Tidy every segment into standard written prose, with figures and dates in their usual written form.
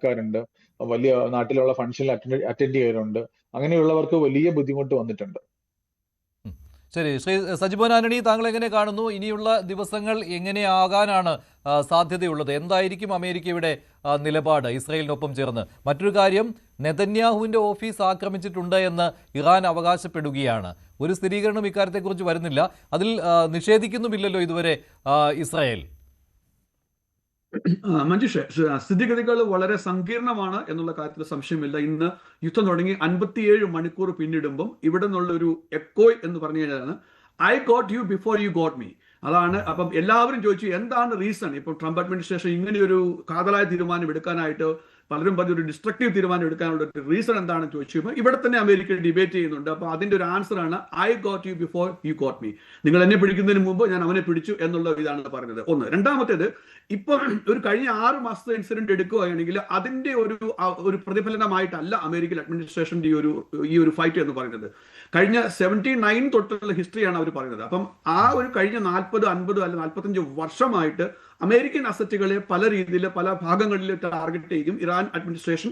ആൾക്കാരുണ്ട്, വലിയ നാട്ടിലുള്ള ഫംഗ്ഷനിൽ അറ്റൻഡ് ചെയ്യുന്നുണ്ട്. അങ്ങനെയുള്ളവർക്ക് വലിയ ബുദ്ധിമുട്ട് വന്നിട്ടുണ്ട്. ശരി, ശ്രീ സജിമോൻ ആന്റണി, താങ്കൾ എങ്ങനെ കാണുന്നു? ഇനിയുള്ള ദിവസങ്ങൾ എങ്ങനെയാകാനാണ് സാധ്യതയുള്ളത്? എന്തായിരിക്കും അമേരിക്കയുടെ നിലപാട് ഇസ്രയേലിനൊപ്പം ചേർന്ന്? മറ്റൊരു കാര്യം, നെതന്യാഹുവിൻ്റെ ഓഫീസ് ആക്രമിച്ചിട്ടുണ്ട് എന്ന് ഇറാൻ അവകാശപ്പെടുകയാണ്. ഒരു സ്ഥിരീകരണം ഇക്കാര്യത്തെക്കുറിച്ച് വരുന്നില്ല. അതിൽ നിഷേധിക്കുന്നുമില്ലല്ലോ ഇതുവരെ ഇസ്രായേൽ. മഞ്ജുഷ, സ്ഥിതിഗതികൾ വളരെ സങ്കീർണമാണ് എന്നുള്ള കാര്യത്തിൽ സംശയമില്ല. ഇന്ന് യുദ്ധം തുടങ്ങി 57 മണിക്കൂർ പിന്നിടുമ്പം ഇവിടെ നിന്നുള്ള ഒരു എക്കോയ് എന്ന് പറഞ്ഞു കഴിഞ്ഞാൽ I got U before you got me. അതാണ്. അപ്പം എല്ലാവരും ചോദിച്ചു എന്താണ് റീസൺ ഇപ്പം ട്രംപ് അഡ്മിനിസ്ട്രേഷൻ ഇങ്ങനെയൊരു കാതലായ തീരുമാനം എടുക്കാനായിട്ട്, പലരും പറഞ്ഞൊരു ഡിസ്ട്രക്റ്റീവ് തീരുമാനം എടുക്കാനുള്ള ഒരു റീസൺ എന്താണെന്ന് ചോദിച്ചു. ഇവിടെ തന്നെ അമേരിക്ക ഡിബേറ്റ് ചെയ്യുന്നുണ്ട്. അപ്പോൾ അതിന്റെ ഒരു ആൻസർ ആണ് I got U before you got me. നിങ്ങൾ എന്നെ പിടിക്കുന്നതിന് മുമ്പ് ഞാൻ അവനെ പിടിച്ചു എന്നുള്ള ഇതാണ് പറഞ്ഞത്. ഒന്ന്. രണ്ടാമത്തേത്, ഇപ്പം ഒരു കഴിഞ്ഞ 6 മാസത്തെ ഇൻസിഡന്റ് എടുക്കുകയാണെങ്കിൽ അതിന്റെ ഒരു പ്രതിഫലനമായിട്ടല്ല അമേരിക്കൻ അഡ്മിനിസ്ട്രേഷന്റെ ഈ ഒരു ഫൈറ്റ് എന്ന് പറയുന്നത്. കഴിഞ്ഞ 79 തൊട്ടുള്ള ഹിസ്റ്ററിയാണ് അവർ പറയുന്നത്. അപ്പം ആ ഒരു കഴിഞ്ഞ 40, 50 അല്ല 45 വർഷമായിട്ട് അമേരിക്കൻ അസറ്റുകളെ പല രീതിയിൽ പല ഭാഗങ്ങളിൽ ടാർഗറ്റ് ചെയ്യും ഇറാൻ അഡ്മിനിസ്ട്രേഷൻ.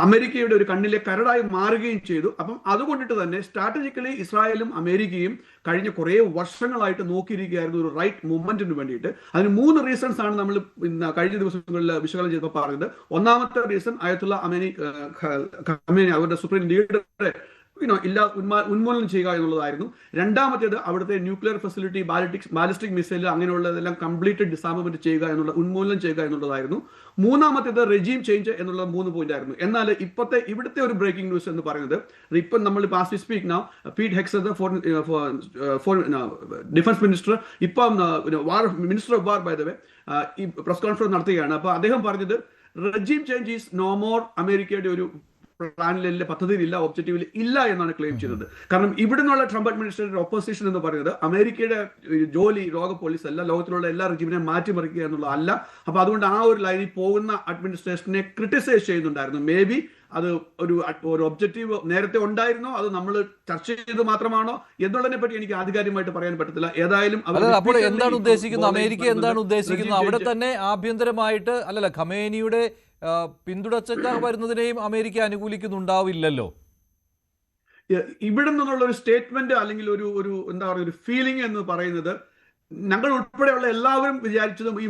അമേരിക്കയുടെ ഒരു കണ്ണിലെ കരടായി മാറുകയും ചെയ്തു. അപ്പം അതുകൊണ്ടിട്ട് തന്നെ സ്ട്രാറ്റജിക്കലി ഇസ്രായേലും അമേരിക്കയും കഴിഞ്ഞ കുറേ വർഷങ്ങളായിട്ട് നോക്കിയിരിക്കുകയായിരുന്നു ഒരു റൈറ്റ് മൂവ്മെന്റിന് വേണ്ടിയിട്ട്. അതിന് 3 റീസൺസ് ആണ് നമ്മൾ കഴിഞ്ഞ ദിവസങ്ങളിൽ വിശകലനം ചെയ്തപ്പോൾ പറഞ്ഞത്. ഒന്നാമത്തെ റീസൺ അയത്തുള്ള ഖമേനി അവരുടെ സുപ്രീം ലീഡറെ ഉന്മൂലനം ചെയ്യുക എന്നുള്ളതായിരുന്നു. രണ്ടാമത്തേത് അവിടുത്തെ ന്യൂക്ലിയർ ഫെസിലിറ്റി, ബാലിസ്റ്റിക് മിസൈൽ അങ്ങനെയുള്ളതെല്ലാം കംപ്ലീറ്റ് ഡിസാർമമെന്റ് ചെയ്യുക ഉന്മൂലനം ചെയ്യുക എന്നുള്ളതായിരുന്നു. മൂന്നാമത്തേത് റെജീം ചേഞ്ച് എന്നുള്ള 3 പോയിന്റ് ആയിരുന്നു. എന്നാൽ ഇവിടുത്തെ ഒരു ബ്രേക്കിംഗ് ന്യൂസ് എന്ന് പറയുന്നത്, ഇപ്പം നമ്മൾ പാസ് we speak now Pete Hegseth defence minister, ഇപ്പം minister of war by the way, ഈ പ്രസ് കോൺഫറൻസ് നടത്തുകയാണ്. അപ്പൊ അദ്ദേഹം പറഞ്ഞത് regime change is no more അമേരിക്കയുടെ ഒരു പ്ലാനിലെ പദ്ധതിയിലില്ല, ഒബ്ജക്റ്റീവിൽ ഇല്ല എന്നാണ് ക്ലെയിം ചെയ്തത്. കാരണം ഇവിടെ നിന്നുള്ള ട്രംപ് അഡ്മിനിസ്ട്രേഷന്റെ ഓപ്പോസിഷൻ എന്ന് പറയുന്നത് അമേരിക്കയുടെ ജോലി ലോക പോലീസ് അല്ല, ലോകത്തിലുള്ള എല്ലാ റെജിമിനെ മാറ്റിമറിക്കുക എന്നുള്ള അല്ല. അപ്പൊ അതുകൊണ്ട് ആ ഒരു ലൈനിൽ പോകുന്ന അഡ്മിനിസ്ട്രേഷനെ ക്രിട്ടിസൈസ് ചെയ്യുന്നുണ്ടായിരുന്നു. മേ ബി അത് ഒരു ഒബ്ജക്റ്റീവ് നേരത്തെ ഉണ്ടായിരുന്നോ, അത് നമ്മൾ ചർച്ച ചെയ്ത് മാത്രമാണോ എന്നുള്ളതിനെ പറ്റി എനിക്ക് ആധികാരികമായിട്ട് പറയാൻ പറ്റത്തില്ല. ഏതായാലും അപ്പോൾ എന്താണ് ഉദ്ദേശിക്കുന്നത് അമേരിക്ക? എന്താണ് ഉദ്ദേശിക്കുന്നത്? അവിടെ തന്നെ ആഭ്യന്തരമായിട്ട് അല്ലല്ല, ഖമേനിയുടെ പിന്തുടർച്ചക്കാർ വരുന്നതിനെയും അമേരിക്ക അനുകൂലിക്കുന്നുണ്ടാവില്ലല്ലോ. ഇവിടെ നിന്നുള്ള ഒരു സ്റ്റേറ്റ്മെന്റ് അല്ലെങ്കിൽ ഒരു എന്താ പറയുക, ഒരു ഫീലിംഗ് എന്ന് പറയുന്നത് ഞങ്ങൾ ഉൾപ്പെടെയുള്ള എല്ലാവരും വിചാരിച്ചതും ഈ